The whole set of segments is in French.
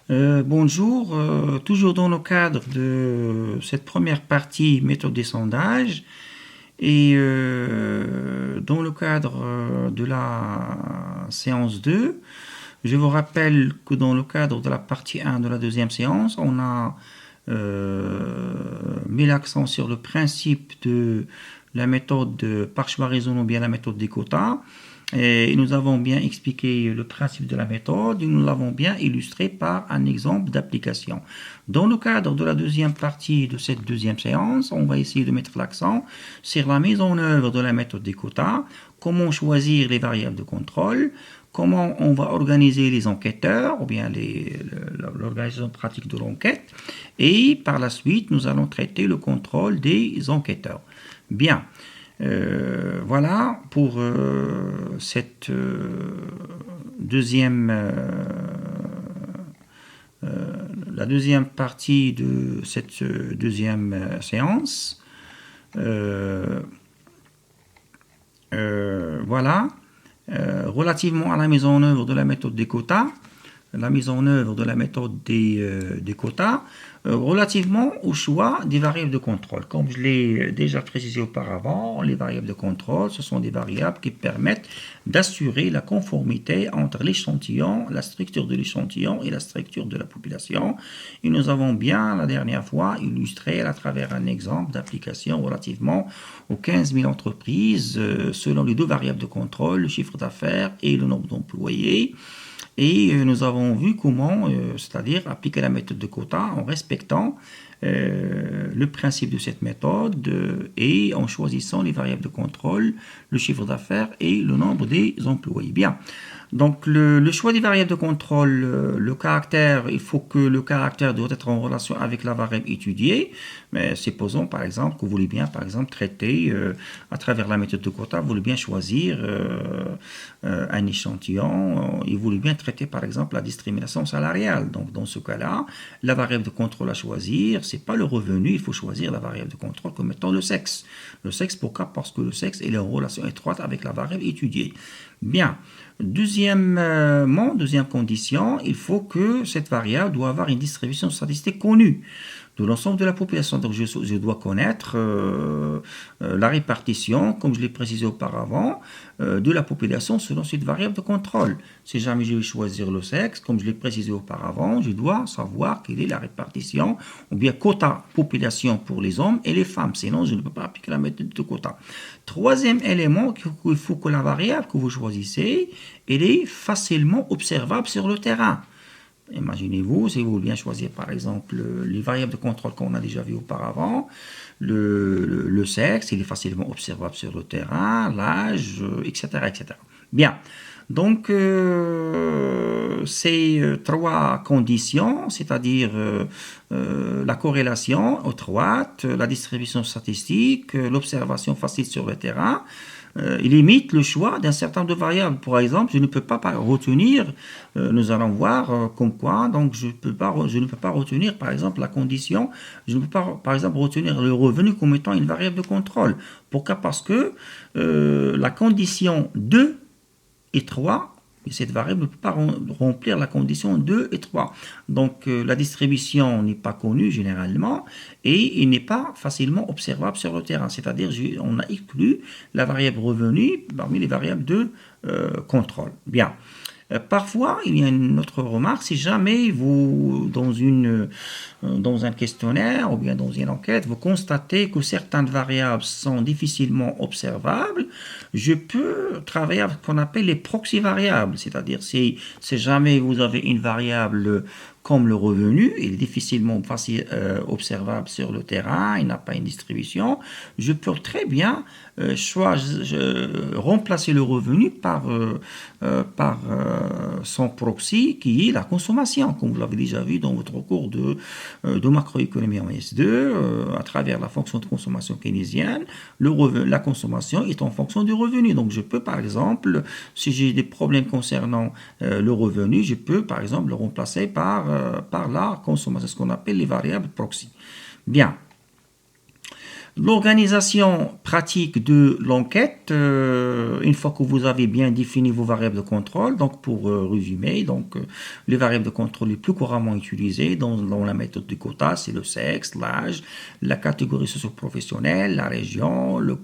Bonjour, toujours dans le cadre de cette première partie méthode des sondages et dans le cadre de la séance 2, je vous rappelle que dans le cadre de la partie 1 de la deuxième séance, on a mis l'accent sur le principe de la méthode par choix raisonnable ou bien la méthode des quotas. Et nous avons bien expliqué le principe de la méthode et nous l'avons bien illustré par un exemple d'application. Dans le cadre de la deuxième partie de cette deuxième séance, on va essayer de mettre l'accent sur la mise en œuvre de la méthode des quotas, comment choisir les variables de contrôle, comment on va organiser les enquêteurs ou bien l'organisation pratique de l'enquête et par la suite nous allons traiter le contrôle des enquêteurs. Bien. Voilà pour cette la deuxième partie de cette deuxième séance. Voilà. Relativement à la mise en œuvre de la méthode des quotas, la mise en œuvre de la méthode des quotas, relativement au choix des variables de contrôle. Comme je l'ai déjà précisé auparavant, les variables de contrôle, ce sont des variables qui permettent d'assurer la conformité entre l'échantillon, la structure de l'échantillon et la structure de la population. Et nous avons bien, la dernière fois, illustré à travers un exemple d'application relativement aux 15 000 entreprises, selon les deux variables de contrôle, le chiffre d'affaires et le nombre d'employés. Et nous avons vu comment, c'est-à-dire appliquer la méthode de quota en respectant le principe de cette méthode et en choisissant les variables de contrôle, le chiffre d'affaires et le nombre des employés. Bien. Donc le choix des variables de contrôle, le caractère, il faut que le caractère doit être en relation avec la variable étudiée. Mais supposons par exemple que vous voulez bien par exemple traiter à travers la méthode de quota, vous voulez bien choisir un échantillon et vous voulez bien traiter par exemple la discrimination salariale. Donc dans ce cas-là, la variable de contrôle à choisir, c'est pas le revenu, il faut choisir la variable de contrôle comme étant le sexe. Le sexe pourquoi? Parce que le sexe est en relation étroite avec la variable étudiée. Bien. Deuxièmement, deuxième condition, il faut que cette variable doit avoir une distribution statistique connue de l'ensemble de la population. Donc je dois connaître la répartition, comme je l'ai précisé auparavant, de la population selon cette variable de contrôle. Si jamais je vais choisir le sexe, comme je l'ai précisé auparavant, je dois savoir quelle est la répartition, ou bien quota population pour les hommes et les femmes. Sinon, je ne peux pas appliquer la méthode de quota. Troisième élément, il faut que la variable que vous choisissez, elle est facilement observable sur le terrain. Imaginez-vous, si vous voulez bien choisir par exemple les variables de contrôle qu'on a déjà vues auparavant, le sexe, il est facilement observable sur le terrain, l'âge, etc., etc. Bien, donc ces trois conditions, c'est-à-dire la corrélation étroite, la distribution statistique, l'observation facile sur le terrain, il limite le choix d'un certain nombre de variables. Par exemple, je ne peux pas retenir, nous allons voir comme quoi, donc je ne peux pas retenir par exemple la condition, je ne peux pas par exemple retenir le revenu comme étant une variable de contrôle. Pourquoi? Parce que la condition 2 et 3, cette variable ne peut pas remplir la condition 2 et 3. Donc la distribution n'est pas connue généralement et il n'est pas facilement observable sur le terrain. C'est-à-dire on a exclu la variable revenu parmi les variables de contrôle. Bien. Parfois, il y a une autre remarque, si jamais vous, dans un questionnaire ou bien dans une enquête, vous constatez que certaines variables sont difficilement observables, je peux travailler avec ce qu'on appelle les proxy variables, c'est-à-dire si jamais vous avez une variable comme le revenu, il est difficilement observable sur le terrain, il n'a pas une distribution, je peux très bien remplacer le revenu par son proxy qui est la consommation, comme vous l'avez déjà vu dans votre cours de macroéconomie en S2, à travers la fonction de consommation keynésienne, la consommation est en fonction du revenu. Donc je peux par exemple, si j'ai des problèmes concernant le revenu, je peux par exemple le remplacer par la consommation, ce qu'on appelle les variables proxy. Bien. L'organisation pratique de l'enquête, une fois que vous avez bien défini vos variables de contrôle, donc pour résumer, donc les variables de contrôle les plus couramment utilisées dans la méthode du quota, c'est le sexe, l'âge, la catégorie socio-professionnelle, la région, la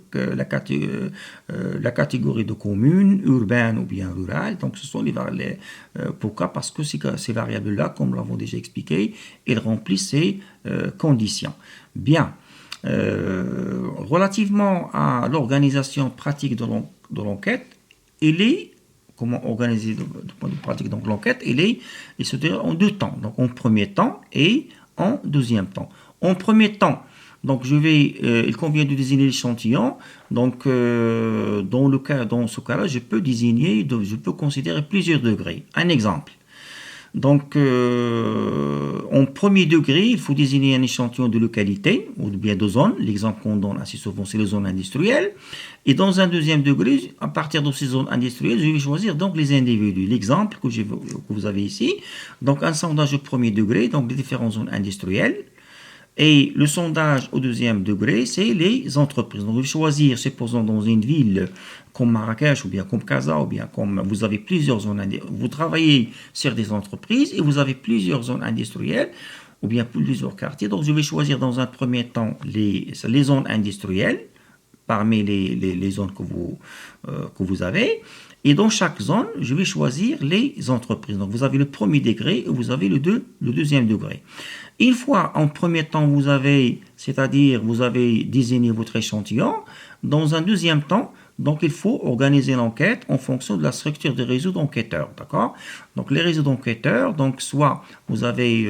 catégorie de commune, urbaine ou bien rurale. Donc ce sont les variables. Pourquoi? Parce que ces variables-là, comme nous l'avons déjà expliqué, elles remplissent ces conditions. Bien. Relativement à l'organisation pratique de l'enquête, comment organiser le point de vue pratique donc l'enquête, il se déroule en deux temps, donc en premier temps et en deuxième temps. En premier temps, donc il convient de désigner l'échantillon, donc dans ce cas-là, je peux considérer plusieurs degrés. Un exemple. Donc, en premier degré, il faut désigner un échantillon de localité ou bien de zone. L'exemple qu'on donne assez souvent, c'est les zones industrielles. Et dans un deuxième degré, à partir de ces zones industrielles, je vais choisir donc les individus. L'exemple que vous avez ici, donc un sondage au premier degré, donc les différentes zones industrielles. Et le sondage au deuxième degré, c'est les entreprises. Donc, vous choisir, supposons dans une ville comme Marrakech, ou bien comme Casa, ou bien comme vous avez plusieurs zones, vous travaillez sur des entreprises et vous avez plusieurs zones industrielles, ou bien plusieurs quartiers. Donc, je vais choisir dans un premier temps les zones industrielles, parmi les zones que vous avez. Et dans chaque zone, je vais choisir les entreprises. Donc, vous avez le premier degré et vous avez le deuxième degré. Une fois, en premier temps, vous avez désigné votre échantillon. Dans un deuxième temps, donc il faut organiser l'enquête en fonction de la structure des réseaux d'enquêteurs, d'accord? Donc les réseaux d'enquêteurs, donc soit vous avez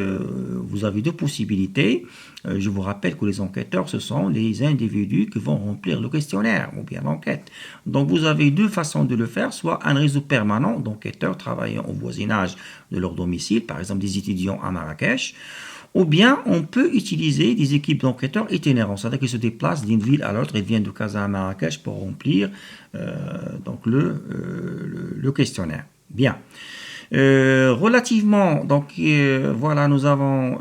deux possibilités. Je vous rappelle que les enquêteurs, ce sont les individus qui vont remplir le questionnaire ou bien l'enquête. Donc vous avez deux façons de le faire, soit un réseau permanent d'enquêteurs travaillant au voisinage de leur domicile, par exemple des étudiants à Marrakech, ou bien on peut utiliser des équipes d'enquêteurs itinérants, c'est-à-dire qu'ils se déplacent d'une ville à l'autre, ils viennent de Casa à Marrakech pour remplir donc le questionnaire. Bien. Relativement, donc voilà, nous avons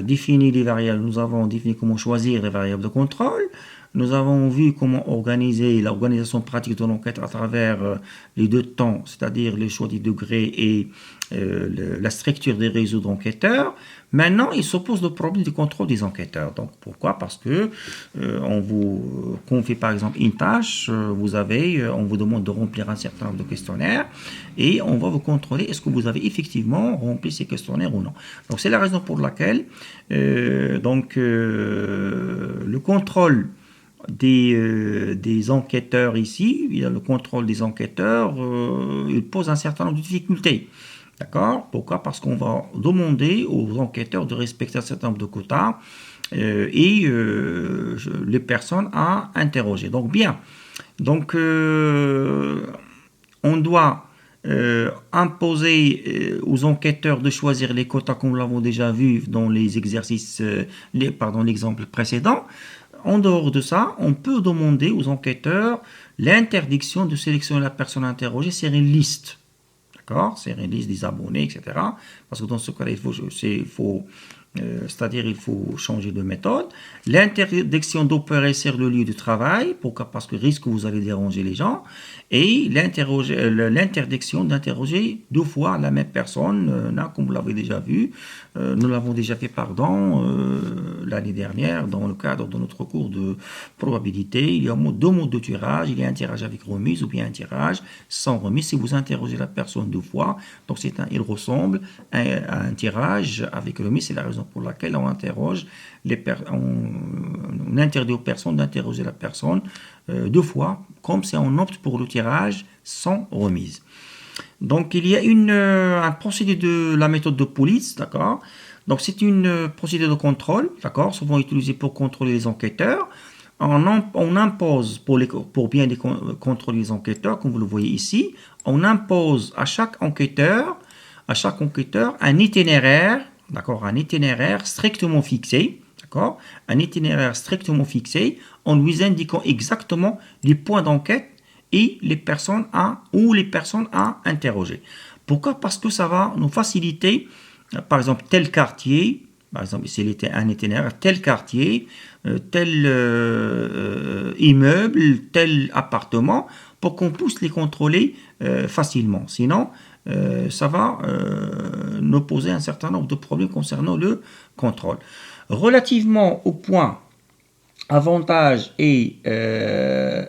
défini les variables, nous avons défini comment choisir les variables de contrôle. Nous avons vu comment organiser l'organisation pratique de l'enquête à travers les deux temps, c'est-à-dire les choix des degrés et la structure des réseaux d'enquêteurs. Maintenant, il se pose le problème du contrôle des enquêteurs. Donc, pourquoi? Parce que on vous confie par exemple une tâche, on vous demande de remplir un certain nombre de questionnaires et on va vous contrôler est-ce que vous avez effectivement rempli ces questionnaires ou non. Donc, c'est la raison pour laquelle le contrôle des enquêteurs ici, il y a le contrôle des enquêteurs, il pose un certain nombre de difficultés. D'accord? Pourquoi? Parce qu'on va demander aux enquêteurs de respecter un certain nombre de quotas et les personnes à interroger. Donc bien, donc on doit imposer aux enquêteurs de choisir les quotas comme nous l'avons déjà vu dans les exercices, l'exemple précédent. En dehors de ça, on peut demander aux enquêteurs l'interdiction de sélectionner la personne interrogée sur une liste. D'accord? C'est une liste des abonnés, etc. Parce que dans ce cas-là, il faut changer de méthode. L'interdiction d'opérer sur le lieu de travail, parce que risque que vous allez déranger les gens. Et l'interdiction d'interroger deux fois la même personne, comme vous l'avez déjà vu. Nous l'avons déjà fait, l'année dernière, dans le cadre de notre cours de probabilité. Il y a deux modes de tirage. Il y a un tirage avec remise ou bien un tirage sans remise. Si vous interrogez la personne deux fois, donc il ressemble à un tirage avec remise. C'est la raison pour laquelle on interdit aux personnes d'interroger la personne deux fois, comme si on opte pour le tirage sans remise. Donc il y a un procédé de la méthode de police, d'accord. Donc c'est une procédure de contrôle, d'accord, souvent utilisée pour contrôler les enquêteurs. On impose pour bien contrôler les enquêteurs, comme vous le voyez ici, on impose à chaque enquêteur un itinéraire, d'accord, un itinéraire strictement fixé, d'accord, un itinéraire strictement fixé, en lui indiquant exactement les points d'enquête et les personnes à interroger. Pourquoi? Parce que ça va nous faciliter, par exemple, tel quartier, Par exemple, s'il était un itinéraire, tel quartier, tel immeuble, tel appartement, pour qu'on puisse les contrôler facilement. Sinon, ça va nous poser un certain nombre de problèmes concernant le contrôle. Relativement au point avantages et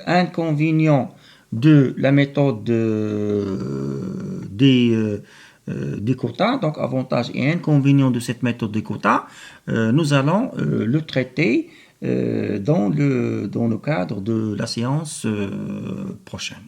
inconvénients de la méthode des quotas, donc avantages et inconvénients de cette méthode des quotas, nous allons le traiter dans le cadre de la séance prochaine.